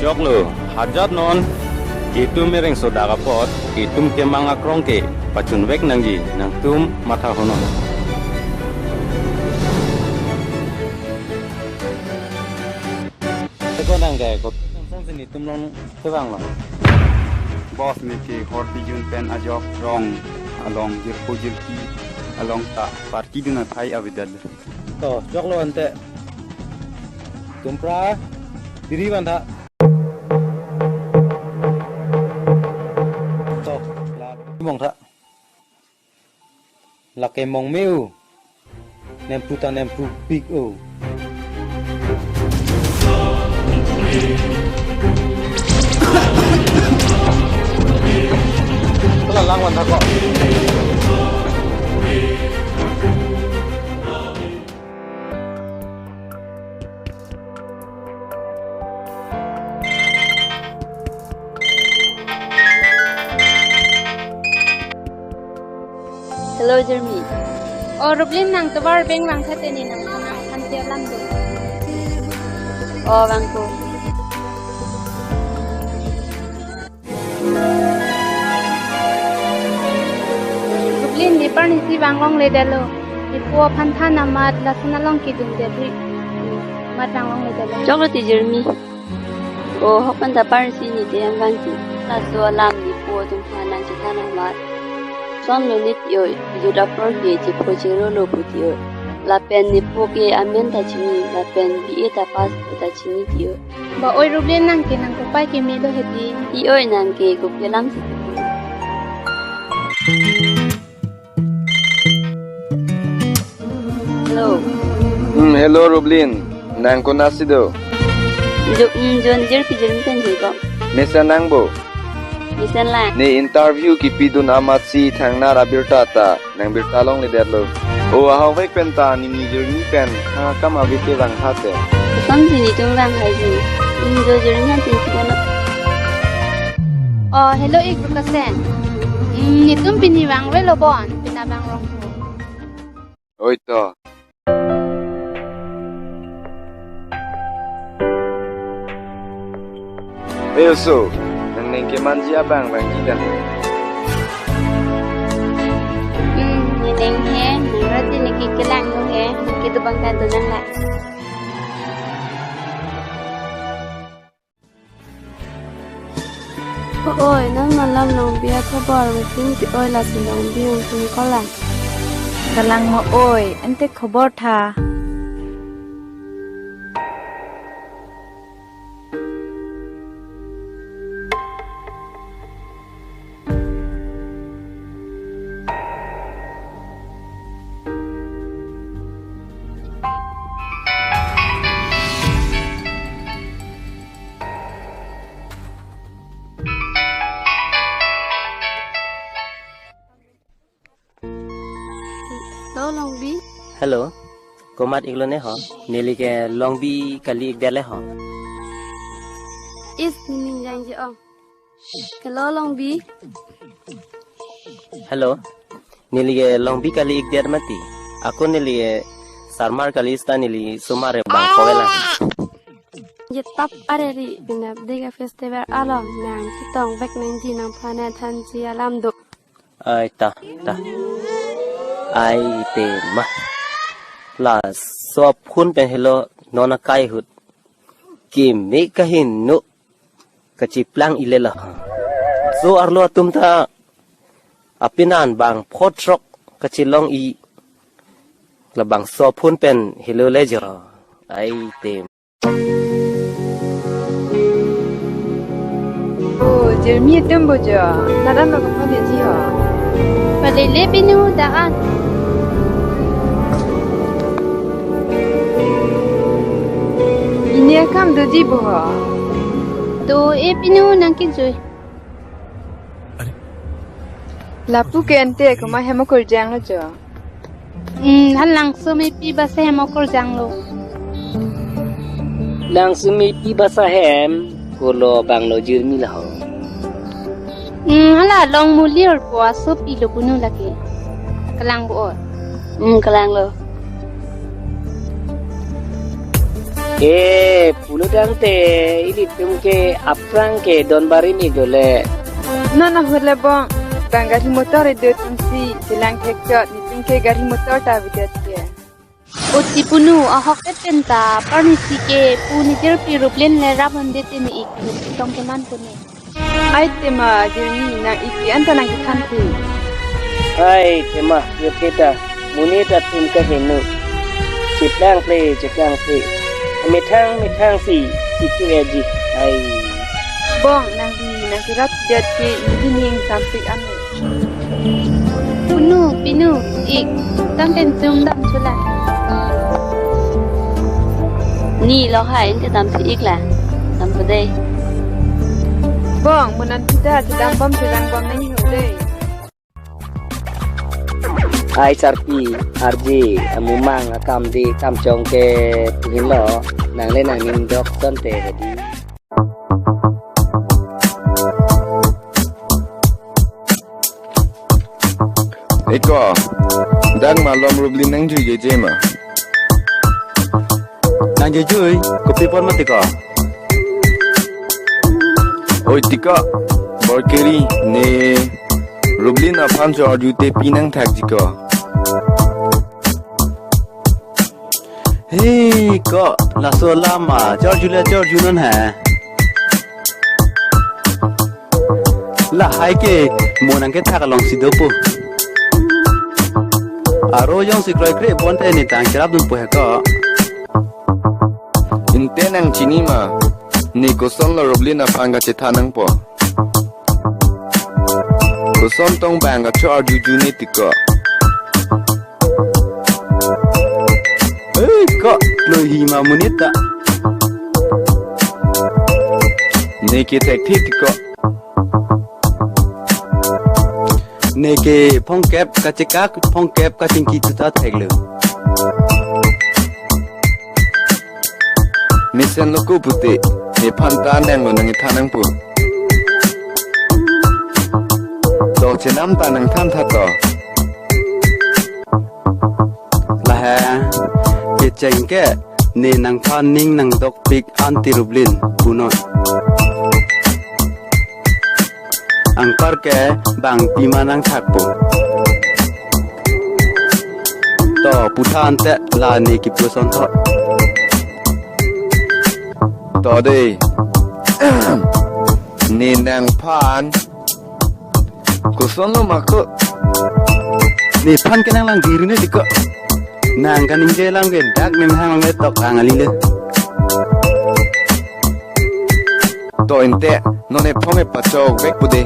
jok lo hajat non itu mereng soda kapot itu kemang akrong ke pacun wek nangji nang tum mata hono teko nang ke ko sang sini tum long tebang lo bos ni ke horti jun pen ajok rong along jirpo jirki along ta parti duna thai avidal to jok lo ante tumpra diri bantha to la mong tha la ke mong meu nem puta nem pu pik oก็ล้างวันทักก็ Hello Jeremy. Oh, Rublin nang tawar beng wang thate ni nang kana kan tia lam do. Oh, Wangko. Rublin ni par ni si wang long le dalo. Ni po phan tha na mat la sana long ki dum de ri. Mat wang long le dalo. Chocolate Jeremy. Oh, hokan da par si ni de ang Wangki. La so lam ni po tum pha nang chi thana mat. Son lo nit yo yu da pro ge chi po chi ro lo pu ti yo. La pen ni po ge amen ta chi ni la pen bi e ta pas ta chi ni ti yo. Ba oi Rublin nang ki nang ko pai ki me do heti. I oi nang ke ko pe lam si. Hello. Hello Rublin, nang ko nasido. Jon Jeremy Jeremy kan je ko. Mesa nang bo. Misan la. Ne interview ki pidun amat si thang na rabirta ta nang birta long le derlo. O how vek penta ni ni Jeremy pen ha kam avite rang hate. Son si ni tung rang hai ji. Jo Jeremy kan tin ko na. Oh, hello ik ka sen. Ni tum pini wang we lo bon, pina wang rong. Oi to. Eso, nang ke manji abang bang kita. Ni neng he, nang rati ni ki kelang lo he, ki tu bang kan tu nang la. Ôi, nó mà lâm lòng bia có bò rồi tính thì ôi là sự lòng bia không có là. Kalang mo oy, ante khobor tha. Đâu lòng bi? Hello, komat iglo ne ho, nili ke long bi kali ik dele ho. Is ni jang je om. Hello lòng bi. Hello, nili ke long bi kali ik der mati. Aku nili ke sarmar kali sta nili sumare bang kowela. Je tap are ri binap dega festival alam nang kitong bek nang ji nang phane than ji alam do. Ai ta. Ai te ma. La so phun pen hello nona kai hut. Kim me kahin no. Kaciplang ilela. So arlo tum ta. Apinan bang potrok kacilong I. La bang so phun pen hello lejo. Ai te. Oh, Jeremy tum bo jo. Nadan lo ko de ji ho. Ba le le pinu da an. Ini kam do ji bo ho. Do e pinu nang ki joi. Lapu ke ante ko ma hema kol jang lo jo. Han lang so me pi ba se mo kor jang lo. Langsung mi pi basa hem. Kulo bang lo Jeremy lah ho. Hala long mu lior po so pi lo bunu lagi. Kalang bo. Kelang lo. Pulu dang te ili tumke aprang ke don barin idole. Nana hule bong. Bang gari motor itu tumsi silang hekjot ni tingke gari motor ta videt ke. Oti punu ahok tenta parnisi ke puni jer piruplen le rabon dete ni ik tong keman puni. Ai tema jirni nang iki anta nang kanti. Hai tema yuketa muni ta tum ka henu. Ciplang play. Metang si cicu eji. Hai. Bong nang kirat videt ke ni ning sampai anu. Pinu ik tang ten tum dam chula. Ni lo hai inte dam si ik la. Dam pa dei. Bong munan kita sedang bom nang hule. Hai sarpi arji amumang akam di kam chong ke pungin lo nang le nang nim dok ton te di. Eko, dang malom rublin nang juye jema. Nang jujui, kopi pon mati ko. Oi tika, borkeri ne rublin apan jo jute pinang thak jiko. Hei, ko la so lama, George non ha. La hai ke monang ke thak long si dopo. Aro yong si kroi kre bonte ni tang kirap dun po ko. Inte nang chini ma, ni koson la rublin apan ga chethanang po. Koson tong bang ga chor juju ni tika. Hei, ko lo hi ma munita. Ni ke tek tika. Neke phong kep kachikak phong kep kachingki tuta theglu. Misen loko pute, ni panta nang lo nang ithanang po. Do chenam ta nang tham tha to. La ha ke chengke ne nang phan ning nang dok pik anti rublin punon. Angkar ke bang pimanang thakpo. To putan te la ne ki puson tho. To de. Ni nang phan. Koson lo mako. Ni phan ke nang lang diri ne diko. Nang kan inje lang ke dak nem hang lang tok angali le. To inte, none ponge pachok vek pude.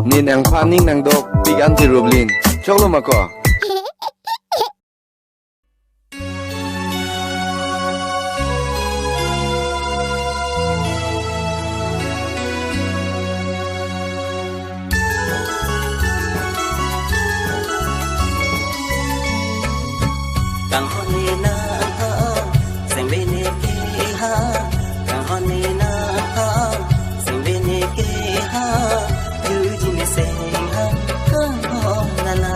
Ni nang phan ning nang dok pik anti rublin. Chok lo mako. Kang honi na ha, sing bene ke ha. Kang honi na ha, sing bene ke ha. Yu ji me sing ha, kang ho la la.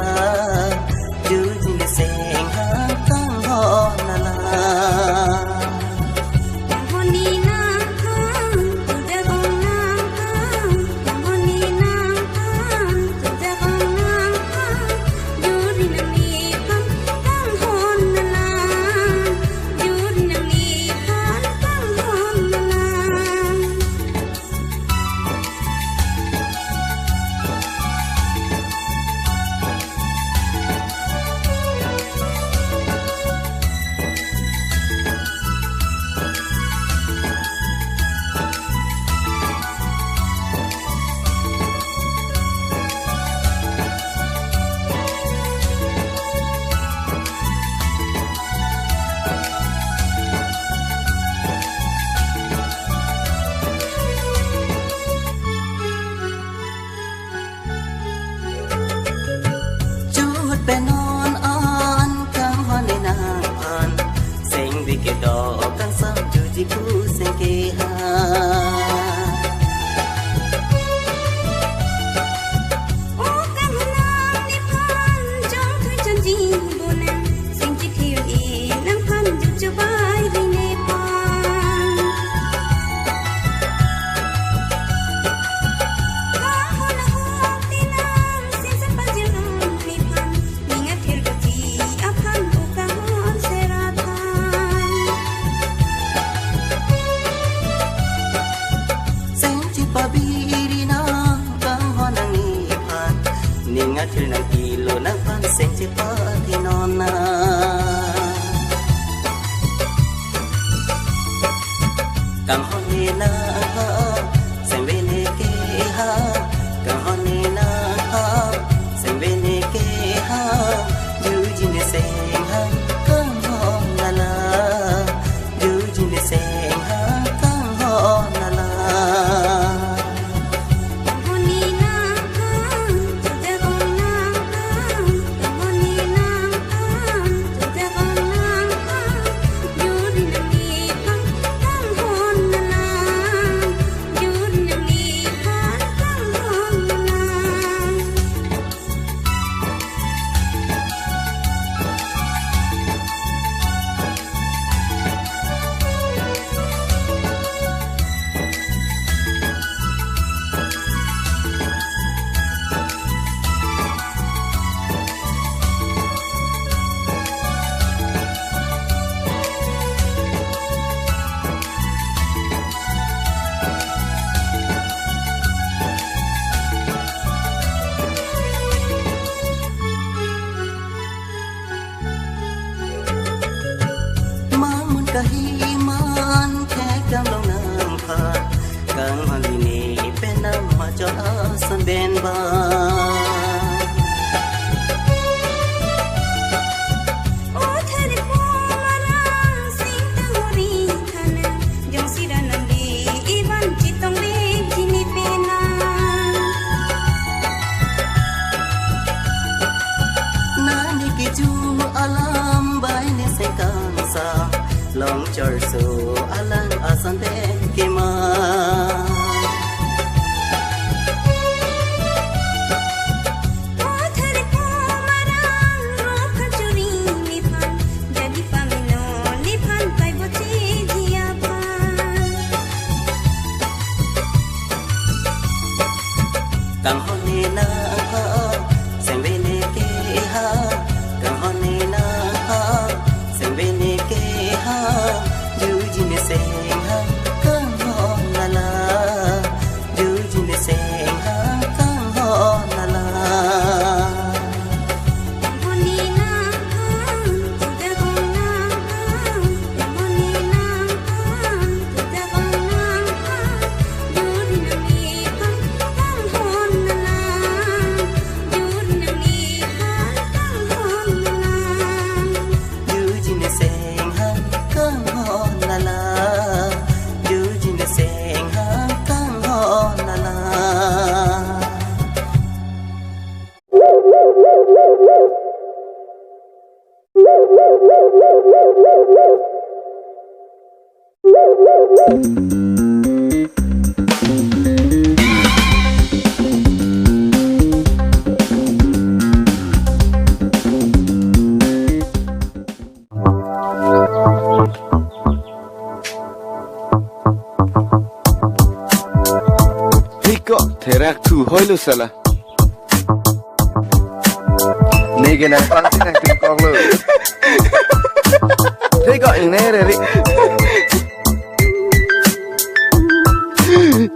กังฮอนเนนาเซงเวเนเกฮากังฮอนเนนาเซงเวเนเกฮายูจินเซงฮากังฮอนนาลายูจินเซงฮากังฮอนนาลากะฮีมันแค่กำลังน้ำผ่านกังฮันดีนี่เป็นน้ำมาจอสันเบนบานานิกิจูอาลามใบเนเซกังซาLong chorso alang asante kema Kang hone na seng bene ke ha kang hone na seng bene ke ha you jin seng ha kang hon la la you jin seng ha kang hon la la Terak tu hoylu sala. Nege nang pansi nang tingkong lu. Tega ini re.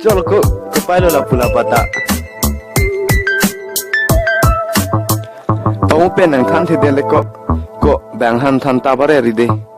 Chol ko pailo la pula pata. Pau pen nang kan the dele ko bang han than ta bare ri de.